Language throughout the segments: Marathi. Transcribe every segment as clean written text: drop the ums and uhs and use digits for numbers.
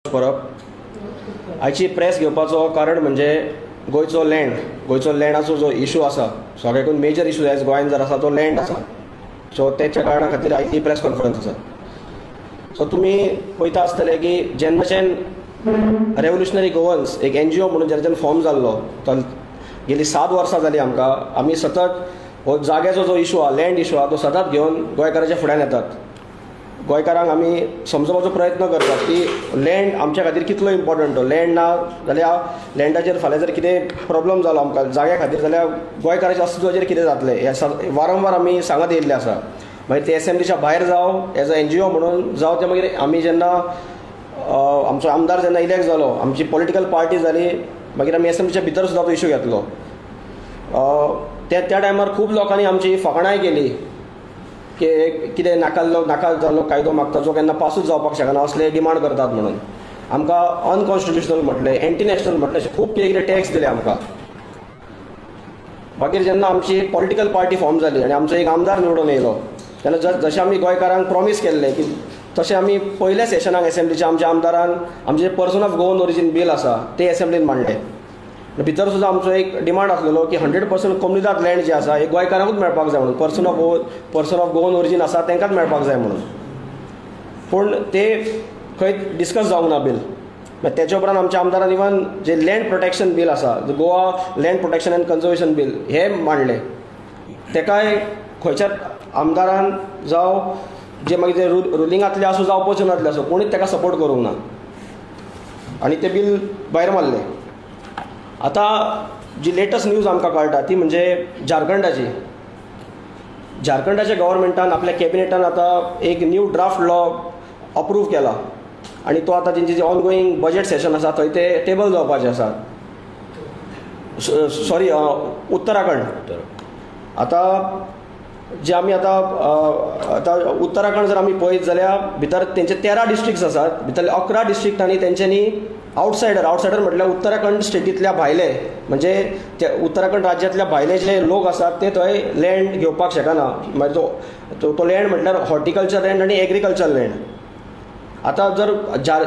परब आयची प्रेस घेवपाचो कारण म्हणजे गोयचो लँडाचो जो इशू आसा, सगळ्याकून मेजर इशू एज गोंयान जर आसा तो लँड आसा. सो तेच्या कारणा खातीर आयची प्रेस कॉन्फरन्स आसा. सो तुमी पळयता आसतले की जेन्नाच्यान रेवल्युशनरी गोवन्स एक NGO म्हणून जेन्नाच्यान फॉर्म जाल्लो, तो गेली 7 वर्सां जाली आमकां. आमी सतत हो जाग्याचो जो इशू आहा, लँड इशू आहा, तो सदांच घेवन गोंयकारांच्या फुड्यान येतात. गोंयकारांक आमी समजोवपाचो प्रयत्न करतात की लँड आमच्या खातीर कितलो इम्पॉर्टंट. तो लँड ना जाल्यार लँडाचेर फाल्यां जर कितें प्रॉब्लम जालो आमकां जाग्या खातीर जाल्यार गोंयकाराच्या अस्तित्वाचेर कितें जातलें हें वारंवार आमी सांगत येयल्ले आसा. मागीर ते एसेंब्लीच्या भायर जावं एज अ NGO म्हणून जावं, ते मागीर आमी जेन्ना आमचो आमदार जेन्ना इलेक्ट जालो, आमची पॉलिटिकल पार्टी जाली, मागीर आमी एसेंब्लीच्या भितर सुद्दां तो इशू घेतलो. त्या टायमार खूब लोकांनी आमची फकाणाय केली की कितें नाका जाल्लो कायदो मागता जो केन्ना पासूच जावपाक शकना असले डिमांड करतात म्हणून. आमकां अनकॉन्स्टिट्युशनल म्हटलें, एंटी नॅशनल म्हटलें, अशें खूब कितें टॅक्स दिले आमकां. मागीर जेन्ना आमची पॉलिटिकल पार्टी फॉर्म जाली आनी आमचो एक आमदार निवडून येयलो, तेन्ना जशें आमी गोंयकारांक प्रॉमीस केल्लें की तशें आमी पयल्या सेशनाक एसेंब्लीच्या आमच्या आमदारान आमचें person of Goan origin bill आसा ते एसेंब्लीन मांडलें. भितर सुद्दां आमचो एक डिमांड आसलेलो की 100% कम्युनिदाद लँड जे आसा हे गोंयकारांकूच मेळपाक जाय म्हणून. पर्सन ऑफ गोवन ओरिजीन आसा तांकांच मेळपाक जाय म्हणून. पूण ते खंय डिस्कस जावंक ना बील. मागीर तेच्या उपरांत आमच्या आमदारान इवन जे लँड प्रोटेक्शन बील आसा, Goa land protection end conservation bill, हें मांडलें. तेकाय खंयच्याच आमदारान जावं जे मागीर ते रुलिंगांतले आसूं जावं ऑपोजिशनांतले आसूं कोणीच ताका सपोर्ट करूंक ना आनी तें बील भायर मारलें. आतां जी लेटस्ट न्यूज आमकां कळटा ती म्हणजे झारखंडाच्या गव्हर्मेंटान आपल्या कॅबिनेटान आतां एक न्यू ड्राफ्ट लॉ अप्रूव केला आनी तो आतां तेंचें जे ऑनगोईंग बजेट सेशन आसा थंय ते टेबल जावपाचें आसा. सॉरी, उत्तराखंड. आतां जे आमी आतां उत्तराखंड जर आमी पळयत जाल्यार भितर तेंचे 13 डिस्ट्रिक्ट्स आसात. भितरले 11 डिस्ट्रिक्टांनी तेंच्यांनी आउटसायडर म्हटल्यार उत्तराखंड स्टेटींतल्या भायले, म्हणजे ते उत्तराखंड राज्यांतल्या भायले जे लोक आसात ते थंय लँड घेवपाक शकना. मागीर तो लँड म्हटल्यार हॉर्टिकल्चर लँड आनी एग्रीकल्चर लँड. आतां जर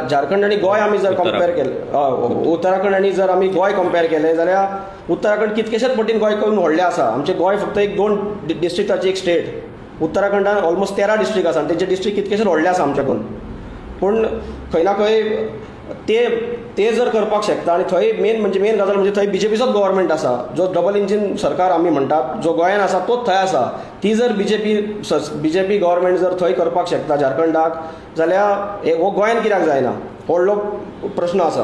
झारखंड आनी गोंय आमी जर कंपेर केलें, उत्तराखंड आनी जर आमी गोंय कंपेर केलें जाल्यार उत्तराखंड कितकेशेच पटीन गोंय करून व्हडलें आसा. आमचें गोंय फक्त एक 2 डिस्ट्रिक्टाची एक स्टेट. उत्तराखंडान ऑलमोस्ट 13 डिस्ट्रिक्ट आसा आनी तेंचे डिस्ट्रिक्ट कितकेशेच व्हडले आसा आमच्याकून. पूण खंय ना खंय ते जर करपाक शकता आनी थंय मेन गजाल म्हणजे थंय BJPचोच गव्हर्मेंट आसा, जो डबल इंजीन सरकार आमी म्हणटात, जो गोंयान आसा तोच थंय आसा. ती जर BJP गव्हर्मेंट जर थंय करपाक शकता झारखंडाक, जाल्यार हो गोंयान कित्याक जायना, व्हडलो प्रश्न आसा.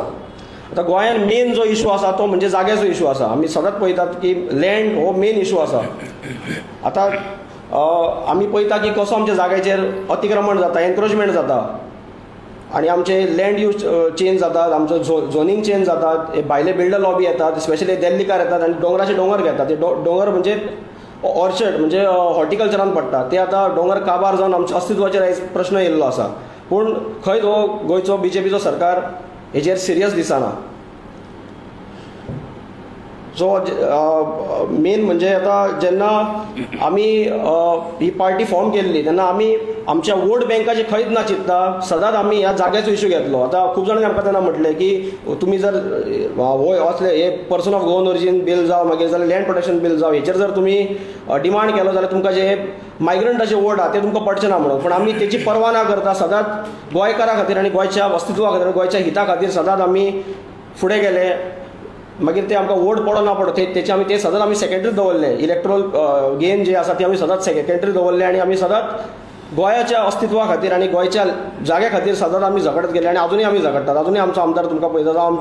आतां गोंयान मेन जो इशू आसा तो म्हणजे जाग्याचो इशू आसा. आमी सदांच पळयतात की लँड हो मेन इशू आसा. आतां आमी पळयता की कसो आमच्या जाग्याचेर अतिक्रमण जाता, एनक्रोचमेंट जाता आनी आमचे लँड यूज चेंज जातात, आमचो झोनींग चेंज जातात. हे भायले बिल्डर लॉबी येतात, स्पेशली दिल्लीकार येतात आनी दोंगराचे दोंगर घेतात. ते दोंगर म्हणजे ऑर्चर्ड म्हणजे हॉर्टिकल्चरान पडटा. ते आतां दोंगर काबार जावन आमच्या अस्तित्वाचेर आयज प्रश्न येयल्लो आसा. पूण खंयच हो गोंयचो BJPचो सरकार हेजेर सिरियस दिसना. सो मेन म्हणजे आतां जेन्ना आमी ही पार्टी फॉर्म केल्ली तेन्ना आमी आमच्या वोट बँकाचे खंयच ना चिंतता, सदांच आमी ह्या जाग्याचो इशू घेतलो. आतां खूब जाणांनी आमकां तेन्ना म्हटलें की तुमी जर असले हे person of Goan origin bill जावं मागीर जाल्यार लँड प्रोटेक्शन बील जावं हेचेर जर तुमी डिमांड केलो जाल्यार तुमकां जे मायग्रंटाचे वोट आहा ते तुमकां पडचे ना म्हणून. पूण आमी तेची पर्वा ना करता सदांच गोंयकारा खातीर आनी गोंयच्या अस्तित्वा खातीर, गोंयच्या हिता खातीर सदांच आमी फुडें गेले. मागीर ते आमकां वोट पडो ना पडो तेचे आमी ते सदांच आमी सेकेंडरी दवरले. इलेक्ट्रोल गेन जे आसा ती आमी सदांच सेकेंडरी दवरले आनी आमी सदांच गोंयाच्या अस्तित्वा खातीर आनी गोंयच्या जाग्या खातीर सदांच आमी झगडत गेले आनी अजुनूय आमी झगडटात. अजुनूय आमचो आमदार तुमकां पळयता जावं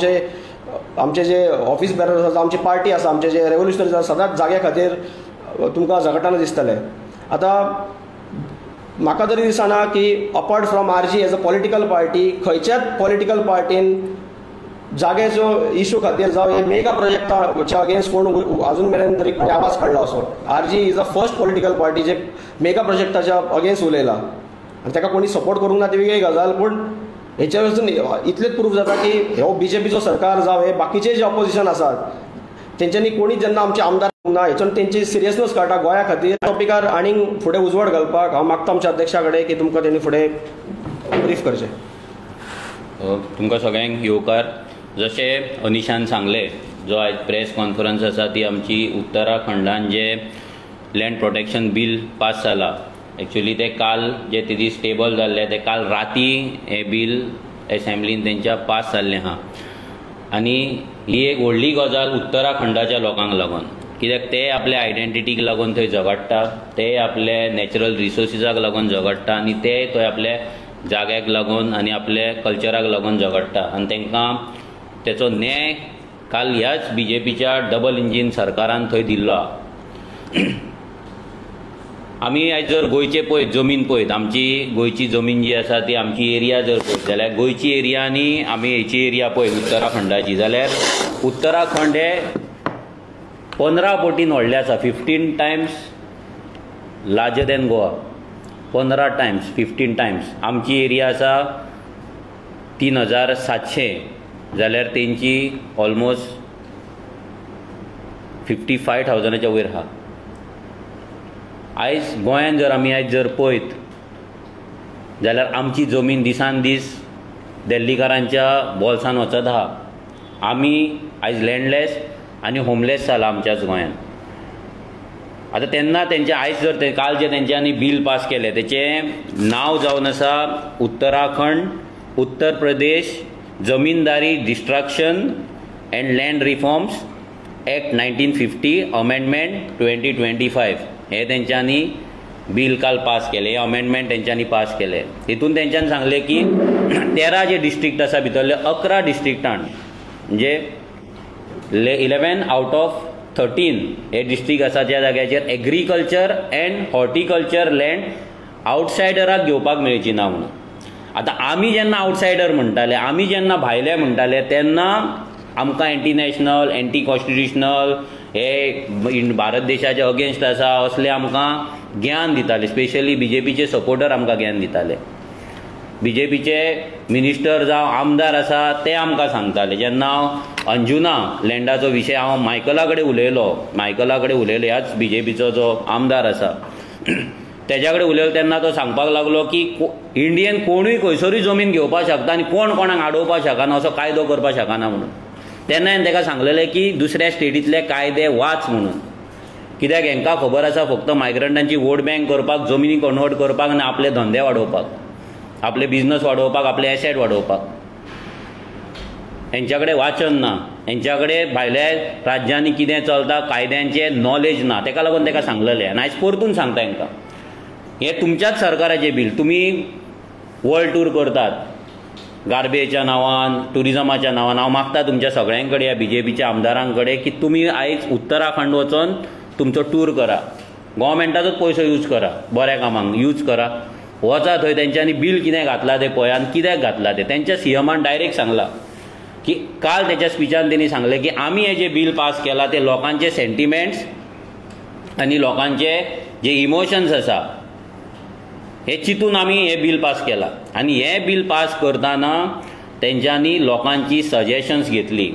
आमचे जे ऑफिस बेरर्स आसा, आमची पार्टी आसा, आमचे जे रेवल्युशनरीज आसा, सदांच जाग्या खातीर तुमकां झगडटाना दिसतलें. आतां म्हाका तरी दिसना की apart from RG as a political party खंयच्याच पॉलिटिकल पार्टीन जाग्याचो इशू खातीर जावं हे मेगा प्रोजेक्टाच्या अगेन्स्ट कोण अजून मेरेन तरी आवाज काडला असो. RG is a first political party जे मेगा प्रोजेक्टाच्या अगेन्स्ट उलयला आनी ताका कोणी सपोर्ट करूंक ना ती वेगळी गजाल. पूण हेच्या वरसून इतलेच प्रूफ जाता की हो BJPचो सरकार जावं हे बाकीचे जे ऑपोजिशन आसात तेंच्यांनी कोणी जेन्ना आमचे आमदार ना हेतून तेंची सिरियसनेस कळटा गोंया खातीर. टॉपिकार आनीक फुडें उजवाड घालपाक हांव मागता आमच्या अध्यक्षा कडेन की तुमकां तेणी फुडें ब्रीफ करचें. तुमकां सगळ्यांक येवकार. जशें अनिशान सांगलें, जो आयज प्रेस कॉन्फरन्स आसा ती आमची उत्तराखंडान जे लँड प्रोटेक्शन बील पास जाला, एक्चुअली ते काल जे ते दीस टेबल जाल्ले ते काल राती हे बील असेंब्लीन तेंच्या पास जाल्लें आहा. आनी ही एक व्हडली गजाल उत्तराखंडाच्या लोकांक लागून, कित्याक ते आपल्या आयडेंटिटीक लागून थंय झगडटा, ते आपले नॅचरल रिसोर्सिसाक लागून झगडटा आनी ते थंय आपल्या जाग्याक लागून आनी आपल्या कल्चराक लागून झगडटा. आनी तांकां तेचो न्याय काल ह्याच BJPच्या डबल इंजीन सरकारान थंय दिल्लो आहा. आमी आयज जर गोंयचे पळयत, जमीन पळयत, आमची गोंयची जमीन जी आसा ती आमची एरिया जर पळयत जाल्यार गोंयची एरिया आनी आमी हेची एरिया पळयत उत्तराखंडाची, जाल्यार उत्तराखंड हे 15 पटीन व्हडलें आसा. 15 Times larger than Goa. 15 Times, 15 Times. आमची एरिया आसा 3700, जाल्यार तेंची ऑलमोस्ट 55,000च्या वयर आहा. आयज गोंयान जर आमी आयज जर पळयत जाल्यार आमची जमीन दिसान दीस दिल्लीकारांच्या बोल्सान वचत आहा. आमी आयज लँडलेस आनी होमलेस जाला आमच्याच गोंयान. आतां तेन्ना तेंचे आयज जर काल जे तेंच्यांनी बील पास केलें तेचें नांव जावन आसा Uttarakhand Uttar Pradesh Zamindari destruction and land reforms act 1950 amendment 2025. हे तेंच्यांनी बील काल पास केलें. हे अमेंडमेंट तेंच्यांनी पास केलें. हितून तेंच्यांनी सांगलें की 13 जे डिस्ट्रिक्ट आसा भितरले 11 डिस्ट्रिक्टान म्हणजे 11 आउट ऑफ 13 हे डिस्ट्रिक्ट आसा ज्या जाग्याचेर एग्रीकल्चर एंड हॉर्टिकल्चर लँड आवटसायडराक घेवपाक मेळची ना म्हणून. आतां आमी जेन्ना आवटसायडर म्हणटाले, आमी जेन्ना भायले म्हणटाले, तेन्ना आमकां एंटी नॅशनल, एंटी कॉन्स्टिट्युशनल, हे भारत देशाचे अगेन्स्ट आसा असले आमकां ज्ञान दिताले. स्पेशली BJPचे सपोर्टर आमकां ज्ञान दिताले. BJPचे मिनिस्टर जावं आमदार आसा ते आमकां सांगताले. जेन्ना हांव अंजुना लँडाचो विशय हांव मायकला कडेन उलयलो ह्याच BJPचो जो आमदार आसा तेज्या कडेन उलयलो तेन्ना तो सांगपाक लागलो की इंडियेन कोणूय खंयसरूय जमीन घेवपाक शकता आनी कोण कोणाक आडोवपाक शकना, असो कायदो करपाक शकना म्हणून. तेन्ना हांवें ताका सांगलेलें की दुसऱ्या स्टेटींतले कायदे वाच म्हणून, कित्याक हांकां खबर आसा फक्त मायग्रंटांची वोट बँक करपाक, जमिनी कन्वर्ट करपाक आनी आपले धंदे वाडोवपाक, आपले बिझनस वाडोवपाक, आपले एसेट वाडोवपाक. हेंच्या कडेन वाचन ना, हेंच्या कडेन भायल्या राज्यांनी कितें चलता कायद्यांचे नॉलेज ना. ताका लागून ताका सांगलेलें. आनी आयज परतून सांगता हांकां, हें तुमच्याच सरकाराचें बील. तुमी वर्ल्ड टूर करतात गार्बेजच्या नांवान, टुरिजमाच्या नांवान. हांव मागता तुमच्या सगळ्यां कडेन, ह्या BJPच्या आमदारां कडेन की तुमी आयज उत्तराखंड वचून तुमचो टूर करा. गव्हर्मेंटाचोच पयसो यूज करा, बऱ्या कामांक यूज करा. वचा थंय तेंच्यांनी बील कितें घातलां तें पळय आनी कित्याक घातलां तें. तेंच्या CMान डायरेक्ट सांगलां की काल तेच्या स्पिचान तेणी सांगलें की आमी हें जें बील पास केलां तें लोकांचे सेंटिमेंट्स आनी लोकांचे जे इमोशन्स आसा हे चिंतून आमी हें बील पास केलां. आनी हें बील पास करतना तेंच्यांनी लोकांची सजेशन्स घेतली.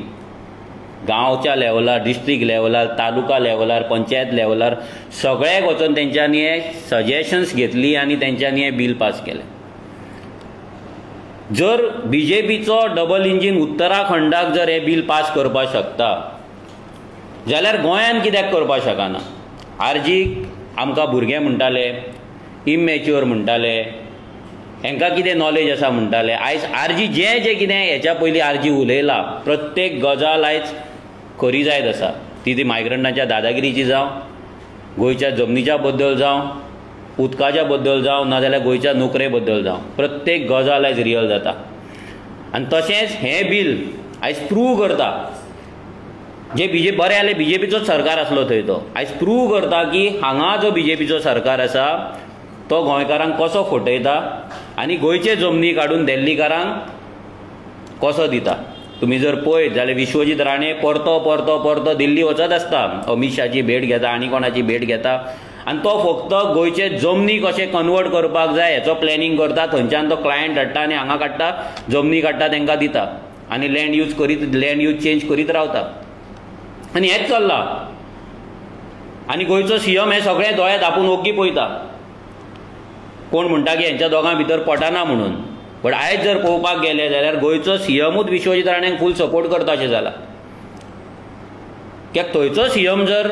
गांवच्या लेवलार, डिस्ट्रिक्ट लेवलार, तालुका लेवलार, पंचायत लेवलार सगळ्याक वचून तेंच्यांनी हे सजेशन्स घेतली आनी तेंच्यांनी हें बील पास केलें. जर BJPचो डबल इंजीन उत्तराखंडाक जर हें बील पास करपाक शकता जाल्यार गोंयान कित्याक करपाक शकना. आरजीक आमकां भुरगे म्हणटाले, इमॅच्युअर म्हणटाले, हांकां कितें नॉलेज आसा म्हणटाले. आयज आरजी जें कितें हेच्या पयलीं आरजी उलयला प्रत्येक गजाल आयज खरी जायत आसा. ती मायग्रंटांच्या दादागिरीची जावं, गोंयच्या जमनीच्या बद्दल जावं, उदकाच्या बद्दल जावं, नाजाल्यार गोंयच्या नोकरे बद्दल जावं, प्रत्येक गजाल आयज रियल जाता. आनी तशेंच हें बील आयज प्रूव करता जे बरें जालें BJPचोच सरकार आसलो थंय तो आयज प्रूव करता की हांगा जो BJPचो सरकार आसा तो गोंयकारांक कसो फटयता आनी गोंयचे जमनी काडून दिल्लीकारांक कसो दिता. तुमी जर पळयत जाल्यार विश्वजीत राणे परतो दिल्ली वचत आसता, अमित शाची भेट घेता आनी कोणाची भेट घेता आनी तो फक्त गोंयचे जमनी कशें कन्वर्ट करपाक जाय हेचो प्लॅनिंग करता. थंयच्यान तो क्लायंट हाडटा आनी हांगा काडटा, जमनी काडटा, तांकां दिता आनी लँड यूज चेंज करीत रावता. आनी हेंच चल्लां. आनी गोंयचो CM हे सगळें दोळे धापून ओग्गी पळयता. कोण म्हणटा की हेंच्या दोगां भितर पटना म्हणून. बट आयज जर पळोवपाक गेले जाल्यार गोंयचो सीएमूच विश्वजीत राणेंक फूल सपोर्ट करता अशें जाला. कित्याक थंयचो सीएम जर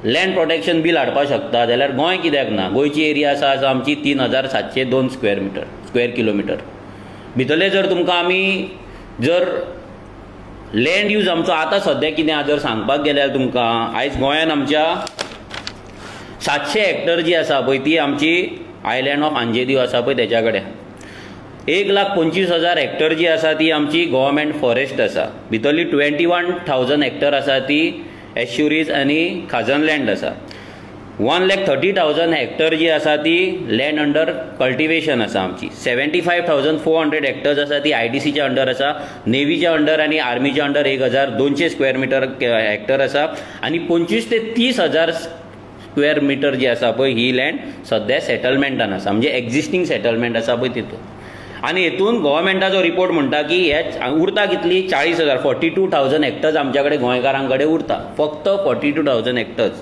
लँड प्रोटेक्शन बील हाडपाक शकता जाल्यार गोंय कित्याक ना. गोंयची एरिया आसा आमची 3702 स्क्वेअर किलोमिटर. भितरले जर तुमकां आमी जर लँड यूज आमचो आतां सद्या कितें जर सांगपाक गेल्यार तुमकां आयज गोंयान आमच्या 700 हेक्टर जी आसा पळय ती आमची आयलँड ऑफ अंजेदीव आसा पळय तेच्या कडेन. 1,25,000 हेक्टर जी आसा ती आमची गव्हर्मेंट फॉरेस्ट आसा. भितरली 21,000 हेक्टर आसा ती एश्युरीज आनी खाजन लँड आसा. 1,30,000 हेक्टर जी आसा ती लँड अंडर कल्टिवेशन आसा आमची. 75,400 हेक्टर्स आसा ती IDCच्या अंडर आसा. नेव्हीच्या अंडर आनी आर्मीच्या अंडर 1,200 स्क्वेअर मिटर हेक्टर आसा. आनी 25,000 ते 30,000 स्क्वेअर मिटर जी आसा पळय ही लँड सद्या सेटलमेंटान आसा, म्हणजे एक्झिस्टींग सेटलमेंट आसा पळय तितून. आनी हेतून गव्हर्मेंटाचो रिपोर्ट म्हणटा की हे उरता कितली 40,000 42,000 हेक्टर्स आमच्या कडेन गोंयकारां कडेन उरता. फक्त 42,000 हेक्टर्स.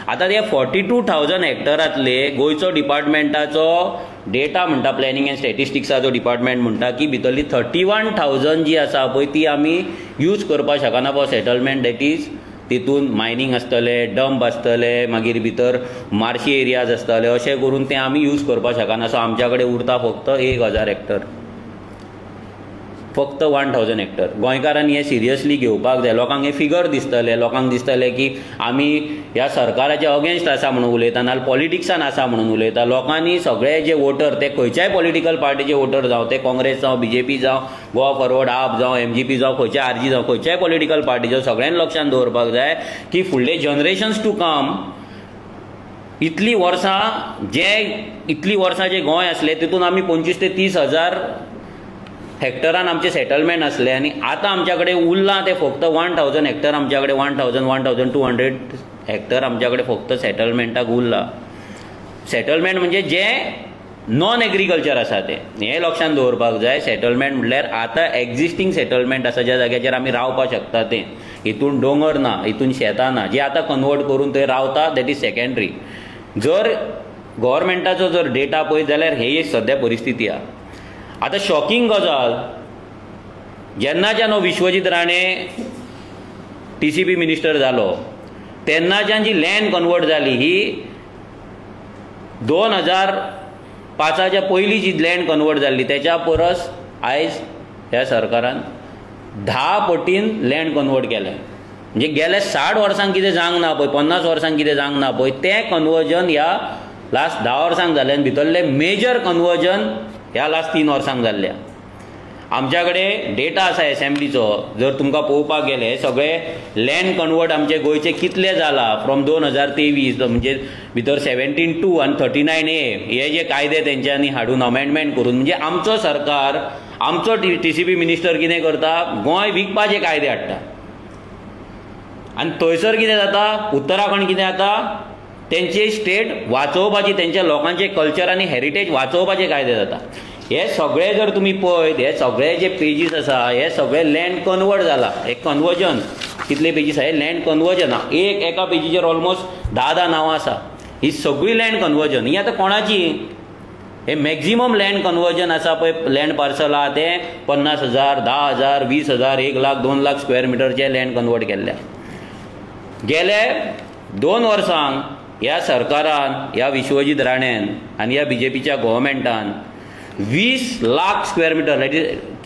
आतां ते 42,000 हेक्टरांतले गोंयचो डिपार्टमेंटाचो डेटा म्हणटा, प्लॅनिंग एंड स्टॅटिस्टिक्साचो डिपार्टमेंट म्हणटा की भितरली 31,000 जी आसा पळय ती आमी यूज करपाक शकना फॉर सेटलमेंट. दॅट इज तितून मायनींग आसतले, डंप आसतले, मागीर भितर मार्शी एरियाज आसतले, अशें करून ते आमी यूज करपाक शकना. सो आमच्या कडेन उरता फक्त 1,000 हेक्टर. फक्त 1,000 हेक्टर. गोंयकारांनी हे सिरियसली घेवपाक जाय. लोकांक हे फिगर दिसतले, लोकांक दिसतले की आमी ह्या सरकाराचे अगेन्स्ट आसा म्हणून उलयता, नाल्यार पॉलिटिक्सान आसा म्हणून उलयता. लोकांनी सगळे जे वोटर ते खंयच्याय पॉलिटिकल पार्टीचे वोटर जावं, ते काँग्रेस जावं, BJP जावं, गोवा फॉरवर्ड, आप जावं, MGP जावं, खंयच्या RG जावं, खंयच्याय पॉलिटिकल पार्टीचो सगळ्यांनी लक्षांत दवरपाक जाय की फुडले जनरेशन्स टू कम इतली वर्सां जे गोंय असले तितून आमी 25,000 ते 30,000 हेक्टरान आमचे सेटलमेंट असले. आनी आतां आमच्या कडेन उरलां ते फक्त 1,000 हेक्टर. आमच्या कडेन 1,200 हेक्टर आमच्या कडेन फक्त सेटलमेंटाक उरला. सेटलमेंट म्हणजे जे नॉन एग्रीकल्चर आसा ते हे लक्षांत दवरपाक जाय. सेटलमेंट म्हटल्यार आतां एक्झिस्टींग सेटलमेंट आसा ज्या जाग्याचेर आमी रावपाक शकता ते. हितून दोंगर ना, हितून शेतां ना, जे आतां कन्वर्ट करून थंय रावता दॅट इज सेकंडरी. जर गव्हर्मेंटाचो जर डेटा पळयत जाल्यार हे सद्या परिस्थिती आहा. आतां शॉकिंग गजाल, जेन्नाच्यान विश्वजीत राणे TCP मिनिस्टर जालो तेन्नाच्यान जी लँड कन्वर्ट जाली ही 2005च्या पयलीं जी लँड कन्वर्ट जाल्ली त्याच्या परस आयज ह्या सरकारान 10 पटीन लँड कन्वर्ट केलें. म्हणजे गेल्या 60 वर्सांक कितें जावंक ना पळय, 50 वर्सांक कितें जावंक ना पळय, तें कन्वर्जन ह्या लास्ट 10 वर्सांक जालें. आनी भितरलें मेजर कन्वर्जन ह्या लास्ट 3 वर्सांक जाल्ल्या. आमच्या कडेन डेटा आसा SMDचो. जर तुमकां पळोवपाक गेले हे सगळे लँड कन्वर्ट आमचे गोंयचे कितले जाला फ्रॉम 2023 म्हणजे भितर 17(2) आनी 39A हे जे कायदे तेंच्यांनी हाडून अमेंडमेंट करून, म्हणजे आमचो सरकार, आमचो TCP मिनिस्टर कितें करता, गोंय विकपाचे कायदे हाडटा. आनी थंयसर कितें जाता, उत्तराखंड कितें जाता, तेंची स्टेट वाचोवपाची, तेंच्या लोकांचे कल्चर आनी हेरिटेज वाचोवपाचे कायदे जाता. हे सगळे जर तुम्ही पळयत, हे सगळे जे पेजीस आसा हे सगळे लँड कन्वर्ट जाला. एक कन्वर्जन कितले पेजीस आहा, हे लँड कन्वर्जन आहा. एका पेजीचेर ऑलमोस्ट 10 नांवां आसा. ही सगळी लँड कन्वर्जन. ही आतां कोणाची, हे मॅक्झिमम लँड कन्वर्जन आसा पळय लँड पार्सल आहा ते 50,000, 10,000, 20,000, 1 लाख, 2 लाख स्क्वेअर मिटरचे लँड कन्वर्ट केल्ले. गेले 2 वर्सांक ह्या सरकारान, ह्या विश्वजीत राणेन आनी ह्या BJPच्या गव्हर्मेंटान 20 लाख स्क्वेअर मिटर,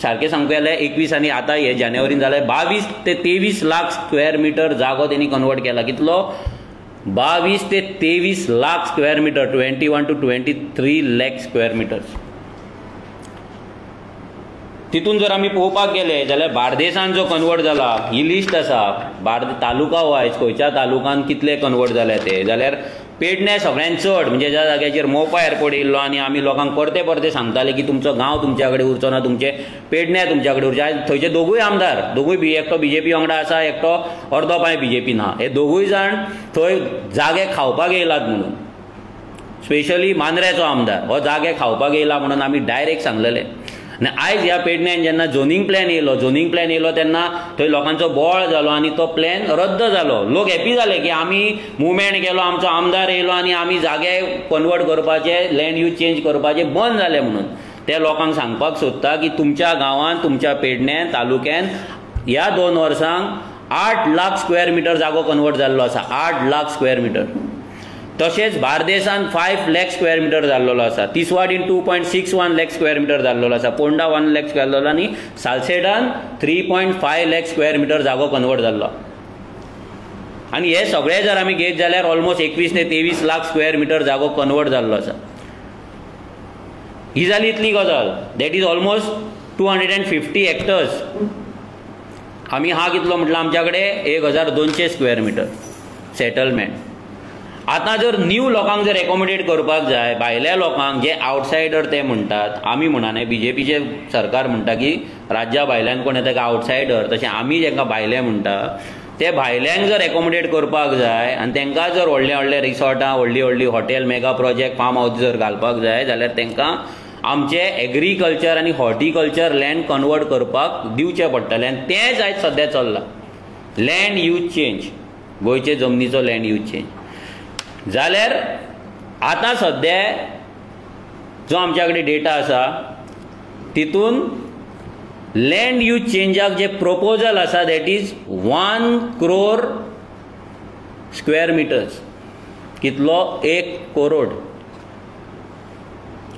सारकें सांगूंक गेल्यार 21 आनी आतां हे जानेवारीन जाल्यार 22 ते 23 लाख स्क्वेअर मिटर जागो तेणी कन्वर्ट केला. कितलो, 22 ते 23 lakh square metre, 21 to 23 lakh square metres. तितून जर आमी पळोवपाक गेले जाल्यार बार्देसान जो कन्वर्ट जाला ही लिस्ट आसा. तालुका वायज खंयच्या तालुकान कितले कन्वर्ट जाले ते, जाल्यार पेडणे सगळ्यांत चड, म्हणजे ज्या जाग्याचेर मोपा एअरपोर्ट येयल्लो आनी आमी लोकांक परते सांगताले की तुमचो गांव तुमच्या कडेन उरचो ना, तुमचे पेडणे तुमच्या कडेन उरचे. आयज थंयचे दोगूय आमदार, एकटो BJP वांगडा आसा, एकटो अर्दो पांय BJP ना. हे दोगूय जाण थंय जागे खावपाक येयलात म्हणून. स्पेशली मांद्रेचो आमदार हो जागे खावपाक येयला म्हणून आमी डायरेक्ट सांगलेले. आनी आयज ह्या पेडण्यान जेन्ना झोनींग प्लॅन येयलो तेन्ना थंय लोकांचो बोळ जालो आनी तो प्लॅन रद्द जालो. लोक हॅपी जाले की आमी मुवमेंट केलो, आमचो आमदार येयलो आनी आमी जागे कन्वर्ट करपाचे, लँड यूज चेंज करपाचे बंद जाले म्हणून. त्या लोकांक सांगपाक सोदता की तुमच्या गांवांत, तुमच्या पेडण्यां तालुक्यान ह्या 2 वर्सांक 8 लाख स्क्वेअर मिटर जागो कन्वर्ट जाल्लो आसा. 8 लाख स्क्वेअर मिटर. तशेंच बार्देसान 5 लाख स्क्वेअर मिटर जाल्लो आसा. तिसवाडीन 2.61 लाख स्क्वेअर मिटर जाल्लो आसा. पोंडा 1 लाख स्क्वेअर जाल्लो आनी सालसेडान 3.5 लाख स्क्वेअर मिटर जागो कन्वर्ट जाल्लो. आनी हे सगळे जर आमी घेत जाल्यार ऑलमोस्ट 21 ते 23 लाख स्क्वेअर मिटर जागो कन्वर्ट जाल्लो आसा. ही जाली इतली गजाल. That is almost 250 hectares. आमी हा कितलो म्हटलं आमच्या कडेन 1200 स्क्वेअर मिटर सेटलमेंट. आतां जर न्यू लोकांक जर एकोमोडेट करपाक जाय, भायल्या लोकांक जे आवटसायडर ते म्हणटात, आमी म्हणा न्हय, BJPचे सरकार म्हणटा की राज्या भायल्यान कोण येता आवटसायडर, तशें आमी जेंकां भायले म्हणटा ते भायल्यांक जर एकोमोडेट करपाक जाय आनी तांकां जर व्हडले व्हडले रिसॉर्टां, व्हडली व्हडली hotel, mega project, farm house जर घालपाक जाय जाल्यार तांकां आमचे एग्रीकल्चर आनी हॉर्टिकल्चर लँड कन्वर्ट करपाक दिवचें पडटलें. आनी तेंच आयज सद्या चल्लां. लँड यूज चेंज, गोंयचे जमनीचो लँड यूज चेंज. जाल्यार आतां सद्या जो आमच्या कडेन डेटा आसा तितून लँड यूज चेंजाक जे प्रपोजल आसा that is 1 crore square meters. कितलो? 1 crore.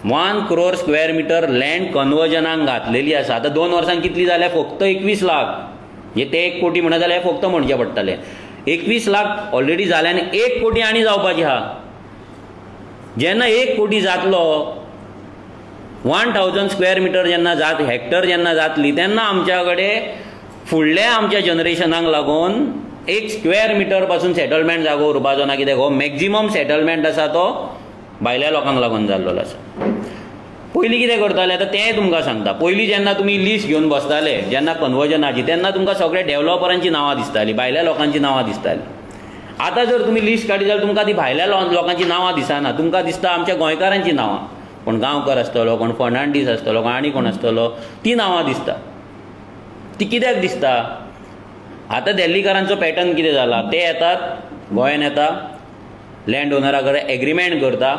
1 crore square meter land कन्वर्जनाक घातलेली आसा. आतां 2 वर्सांक कितली जाल्या? फक्त 21 लाख. म्हणजे ते 1 कोटी म्हणत जाल्यार फक्त म्हणचे पडटले. 21 लाख ऑलरेडी जाले आनी 1 कोटी आनी जावपाची आहा. जेन्ना 1 कोटी जातलो, 1000 स्क्वेअर मिटर जेन्ना जात, हेक्टर जेन्ना जातली, तेन्ना आमच्या कडेन फुडल्या आमच्या जनरेशनाक लागून 1 स्क्वेअर मिटर पासून सेटलमेंट जागो उरपाचो ना. कित्याक हो मॅक्झिमम सेटलमेंट आसा तो भायल्या लोकांक लागून जाल्लो आसा. पयलीं कितें करताले आतां तें तुमकां सांगता. पयलीं जेन्ना तुमी लिस्ट घेवन बसताले जेन्ना कन्वर्जनाची, तेन्ना तुमकां सगळे डेव्हलपरांची नांवां दिसतालीं, भायल्या लोकांची नांवां दिसतालीं. आतां जर तुमी लिस्ट काडी जाल्यार तुमकां ती भायल्या लोकांची नांवां दिसना. तुमकां दिसता आमच्या गोंयकारांची नांवां. कोण गांवकर आसतलो, कोण फर्नांडीस आसतलो, कोण आनी कोण आसतलो, ती नांवां दिसता. ती कित्याक दिसता? आतां दिल्लीकारांचो पॅटर्न कितें जाला? ते येतात गोंयान, येता लँड ओनरा कडेन एग्रीमेंट करता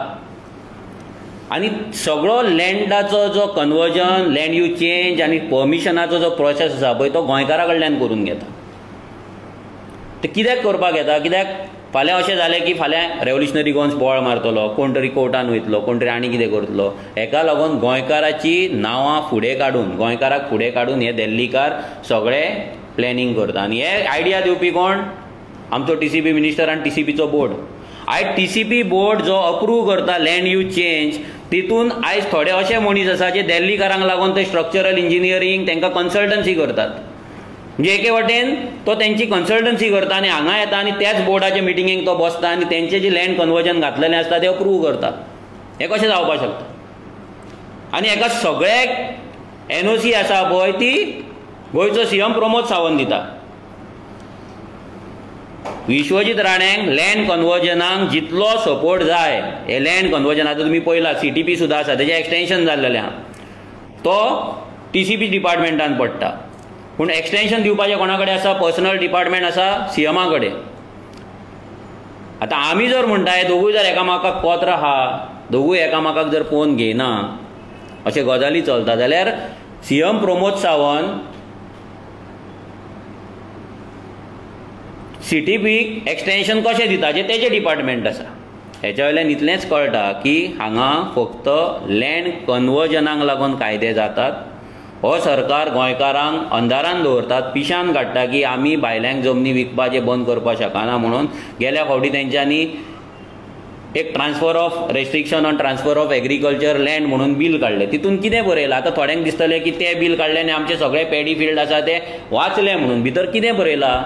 आनी सगळो लँडाचो जो कन्वर्जन, लँड यूज चेंज आनी परमिशनाचो जो प्रोसेस आसा पळय तो गोंयकारा कडल्यान करून घेता. ते कित्याक करपाक येता? कित्याक फाल्यां अशें जालें की फाल्यां रेव्होल्युशनरी गोवन्स बोवाळ मारतलो, कोण तरी कोर्टान वयतलो, कोण तरी आनी कितें करतलो. हेका लागून गोंयकाराची नांवां फुडें काडून, गोंयकाराक फुडें काडून हे दिल्लीकार सगळे प्लॅनिंग करता. आनी हे आयडिया दिवपी कोण? आमचो TCP मिनिस्टर आनी TCPचो बोर्ड. आयज TCP बोर्ड जो अप्रूव करता लँड यूज चेंज, तितून आयज थोडे अशे मनीस आसा जे दिल्लीकारांक लागून ते स्ट्रक्चरल इंजिनियरींग तांकां कन्सल्टन्सी करतात. म्हणजे एके वटेन तो तेंची कन्सल्टन्सी करता आनी हांगा येता आनी त्याच बोर्डाच्या मिटिंगेक तो बसता आनी तेंचे जे लँड कन्वर्जन घातलेलें आसता ते अप्रूव करता. हें कशें जावपाक शकता? आनी हेका सगळ्याक NOC आसा पळय ती गोंयचो CM प्रमोद सावंत दिता. विश्वजीत राणेंक लँड कन्वर्जनाक जितलो सपोर्ट जाय, हे लँड कन्वर्जन आतां तुमी पळयला CTP सुद्दां आसा, तेजें एक्सटेंशन जाल्लेलें आहा, तो TCP डिपार्टमेंटान पडटा. पूण एक्सटेंशन दिवपाचें कोणा कडेन आसा? पर्सनल डिपार्टमेंट आसा CMA कडेन. आतां आमी जर म्हणटा हे दोगूय जर एकामेकाक पत्र आहा, दोगूय एकामेकाक जर फोन घेयना, अशे गजाली चलता जाल्यार CM प्रमोद सावंत CTPक एक्सटेंशन कशें दिताचें तेजें डिपार्टमेंट आसा. हेच्या वयल्यान इतलेंच कळटा की हांगा फक्त लँड कन्वर्जनाक लागून कायदे जातात. हो सरकार गोंयकारांक अंधारान दवरतात, पिशान काडटा की आमी भायल्यांक जमनी विकपाचें बंद करपाक शकना म्हणून. गेल्या फावटी तेंच्यांनी एक transfer of restriction on transfer of agriculture land म्हणून बील काडलें. तितून कितें बरयलां? आतां थोड्यांक दिसतलें की तें बील काडलें आनी आमचे सगळे पॅडी फिल्ड आसा ते वाचले म्हणून. भितर कितें बरयलां?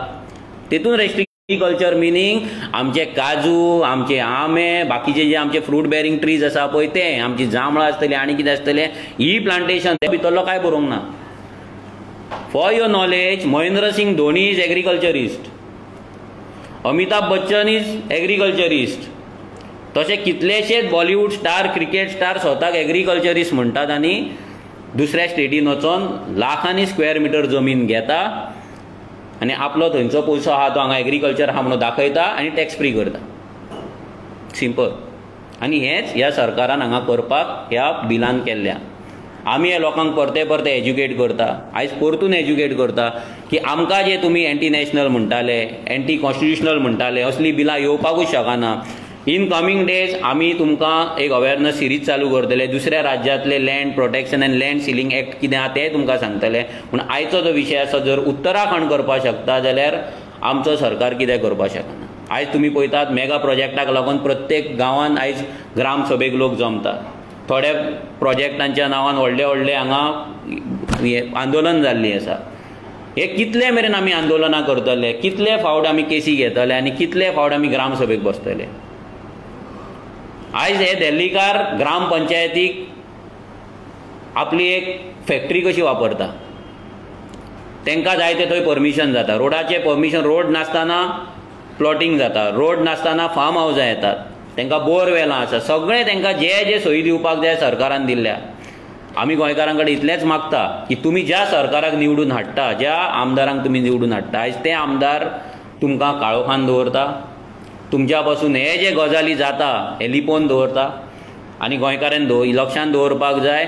तितून एग्रीकल्चर मिनींग आमचे काजू, आमचे आंबे, बाकीचे जे आमचे फ्रूट बेरिंग ट्रीज आसा पळय ते, आमची जांबळां आसतलीं आनी कितें आसतलें, ही प्लांटेशन ते भितरलो कांय बरोवंक ना. For your knowledge, Mahendra Singh Dhoni is agriculturist, Amitabh Bachchan is agriculturist, तशे कितलेशेच बॉलिवूड स्टार, क्रिकेट स्टार स्वताक एग्रीकल्चरिस्ट म्हणटात आनी दुसऱ्या स्टेटीन वचून लाखांनी स्क्वेअर मिटर जमीन घेता आनी आपलो थंयचो पयसो आहा तो हांगा एग्रीकल्चर आहा म्हणून दाखयता आनी टॅक्स फ्री करता. सिंपल. आनी हेंच ह्या सरकारान हांगा करपाक ह्या बिलान केल्ल्या. आमी हे लोकांक परते परते एज्युकेट करता, आयज परतून एज्युकेट करता की आमकां जे तुमी एंटी नॅशनल म्हणटाले, एंटी कॉन्स्टिट्युशनल म्हणटाले, असली बिलां येवपाकूच शकना. इन कमिंग डेज आमी तुमकां एक अवेरनस सिरीज चालू करतले. दुसऱ्या राज्यांतले land protection end land ceiling act कितें आहा तें तुमकां सांगतले. पूण आयचो जो विशय आसा, जर उत्तराखंड करपाक शकता जाल्यार आमचो सरकार कितें करपाक शकना. आयज तुमी पळयतात मेगा प्रोजेक्टाक लागून प्रत्येक गांवांत आयज ग्राम सभेक लोक जमतात. थोड्या प्रोजेक्टांच्या नांवान व्हडले व्हडले हांगा आंदोलन जाल्लीं आसा. हे कितले मेरेन आमी आंदोलनां करतले, कितले फावट आमी केसी घेतले आनी कितले फावट आमी ग्राम सभेक बसतले. आयज हे दिल्लीकार ग्राम पंचायतीक आपली एक फॅक्टरी कशी वापरता. तांकां जाय ते थंय परमिशन जाता. रोडाचें परमिशन, रोड नासतना प्लॉटिंग जाता, रोड नासतना फार्म हावजां येतात, तांकां बोरवेलां आसा, सगळें तांकां जे जे सोयी दिवपाक जाय सरकारान दिल्ल्या. आमी गोंयकारां कडेन इतलेंच मागता की तुमी ज्या सरकाराक निवडून हाडटा, ज्या आमदारांक तुमी निवडून हाडटा, आयज ते आमदार तुमकां काळोखान दवरता, तुमच्या पासून हे जे गजाली जाता हे लिपोवन दवरता. आनी गोंयकारांनी लक्षांत दवरपाक जाय,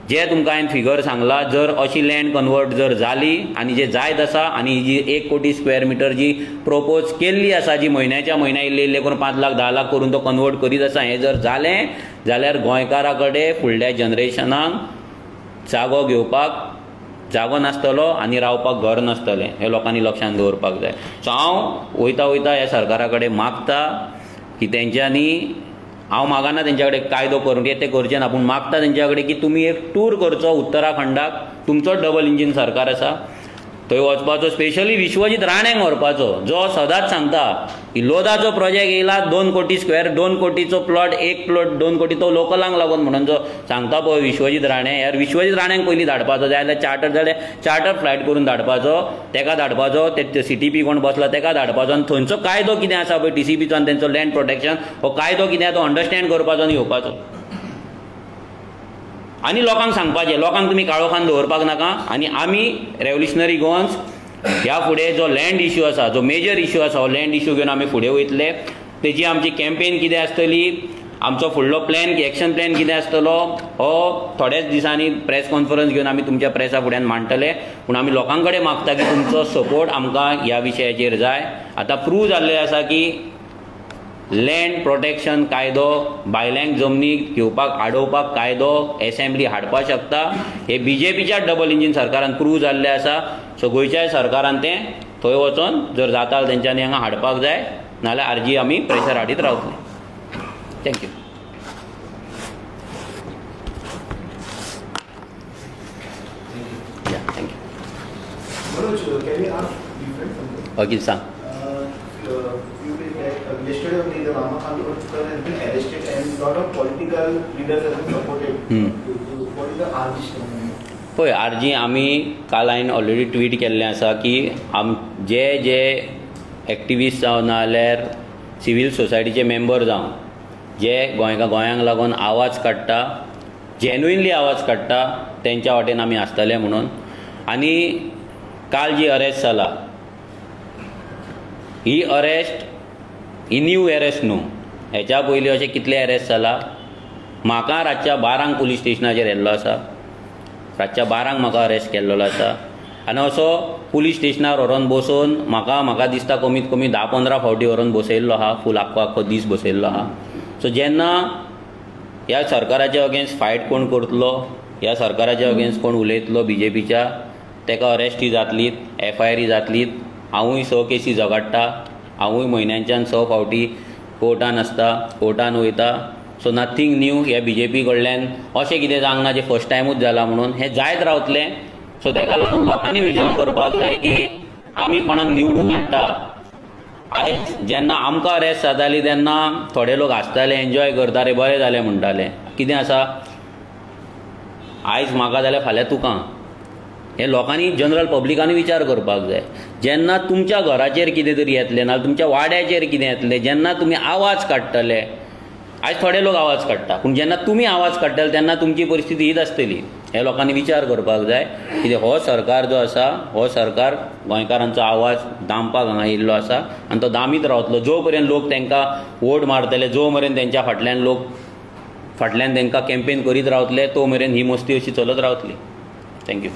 जे तुमकां हांवें फिगर सांगला, जर अशी लँड कन्वर्ट जर जाली आनी जे जायत आसा आनी जी 1 कोटी स्क्वेअर मिटर जी प्रोपोज केल्ली आसा, जी म्हयन्याच्या म्हयन्या इल्ले करून 5 लाख 10 लाख करून तो कन्वर्ट करीत आसा, हें जर जालें जाल्यार गोंयकारा कडेन फुडल्या जनरेशनाक जागो घेवपाक जागो नासतलो आनी रावपाक घर नासतलें. हे लोकांनी लक्षांत दवरपाक जाय. सो हांव वयता वयता ह्या सरकारा कडेन मागता की तेंच्यांनी, हांव मागना तेंच्या कडेन कायदो करून ते करचें ना, पूण मागता तेंच्या कडेन की तुमी एक टूर करचो उत्तराखंडाक. तुमचो डबल इंजीन सरकार आसा, थंय वचपाचो, स्पेशली विश्वजीत राणेंक व्हरपाचो, जो सदांच सांगता की लोदाचो प्रोजेक्ट येयला 2 कोटी स्क्वेअर, 2 कोटीचो प्लॉट, एक प्लॉट 2 कोटी, तो लोकलांक लागून म्हणून जो सांगता पळय विश्वजीत राणे, यार विश्वजीत राणेंक पयलीं धाडपाचो, जाय जाल्यार चार्टर फ्लायट करून धाडपाचो, तेका धाडपाचो, ते CTP कोण बसला तेका धाडपाचो, आनी थंयचो कायदो कितें आसा पळय TCPचो आनी तेंचो लँड प्रोटेक्शन, हो कायदो कितें तो अंडरस्टँड करपाचो आनी येवपाचो. आनी लोकांक सांगपाचें, लोकांक तुमी काळोखान दवरपाक नाका. आनी आमी रेव्होल्युशनरी गोवन्स ह्या फुडें जो लँड इश्यू आसा, जो मेजर इश्यू आसा, हो लँड इश्यू घेवन आमी फुडें वयतले. तेजी आमची कॅम्पेन कितें आसतली, आमचो फुडलो प्लॅन, एक्शन प्लॅन कितें आसतलो, हो थोड्याच दिसांनी प्रेस कॉन्फरन्स घेवन आमी तुमच्या प्रेसा फुड्यान मांडटले. पूण आमी लोकां कडेन मागता की तुमचो सपोर्ट आमकां ह्या विशयाचेर जाय. आतां प्रूव जाल्लें आसा की लँड प्रोटेक्शन कायदो, भायल्यांक जमनी घेवपाक आडोवपाक कायदो एसेंब्ली हाडपाक शकता. हे BJPच्या डबल इंजीन सरकारान प्रूव जाल्लें आसा. सो गोंयच्याय सरकारान तें थंय वचोन जर जाता तेंच्यांनी हांगा हाडपाक जाय, नाल्यार आरजी आमी प्रेशर हाडीत रावतले. थँक्यू. ओके सांग. Yesterday only the Rama Kandurkar has been arrested and lot of political leaders have been supported. What is the RG statement? पळय आरजी आमी काल हांवें ऑलरेडी ट्वीट केल्लें आसा की जे एक्टिविस्ट जावं नाल्यार सिवील सोसायटीचे मेंबर जावं जे गोंयांक लागून आवाज काडटा, जेन्युइनली आवाज काडटा, तेंच्या वाटेन आमी आसतले म्हणून. आनी काल जी अरेस्ट जाला ही न्यू अरेस्ट न्हू. हेच्या पयलीं अशें कितले अरेस्ट जाला. म्हाका रातच्या 12 पुलीस स्टेशनाचेर येल्लो आसा, रातच्या 12 म्हाका अरेस्ट केल्लो आसा. आनी असो पुलीस स्टेशनार व्हरोन बसोवन म्हाका दिसता कमीत कमी 10-15 फावटी व्हरोन बसयल्लो आहा, फूल आख्खो दीस बसयल्लो आहा. सो जेन्ना ह्या सरकाराच्या अगेन्स्ट फायट कोण करतलो, ह्या सरकाराच्या अगेन्स्ट कोण उलयतलो BJPच्या, तेका अरेस्टी जातलीत, FIR जातलीत. हांवूय 6 केसी झगडटा, हांवूय म्हयन्यांच्यान 6 फावटी कोर्टान आसता, कोर्टान वयता. So nothing new. हे BJP कडल्यान अशें कितें जावंक ना जे फर्स्ट टायमूच जाला म्हणून, हें जायत रावतलें. सो तेका लागून लोकांनी विचार करपाक जाय की आमी कोणाक निवडून हाडटा. आयज जेन्ना आमकां अरेस्ट जाताली तेन्ना थोडे लोक हांसताले, एन्जॉय करताले, बरें जालें म्हणटाले. कितें आसा, आयज म्हाका जाल्यार फाल्यां तुका. हे लोकांनी, जनरल पब्लिकांनी विचार करपाक जाय. जेन्ना तुमच्या घराचेर कितें तरी येतलें ना तुमच्या वाड्याचेर कितें येतलें, जेन्ना तुमी आवाज काडटले, आयज थोडे लोक आवाज काडटा, पूण जेन्ना तुमी आवाज काडटले तेन्ना तुमची परिस्थिती हीच आसतली. हे लोकांनी विचार करपाक जाय. कित्याक हो सरकार जो आसा, हो सरकार गोंयकारांचो आवाज दामपाक हांगा येयल्लो आसा आनी तो दामीत रावतलो जो पर्यंत लोक तांकां वोट मारतले, जो मेरेन तेंच्या फाटल्यान लोक फाटल्यान तांकां कॅम्पेन करीत रावतले तो मेरेन ही मस्ती अशी चलत रावतली. थँक्यू.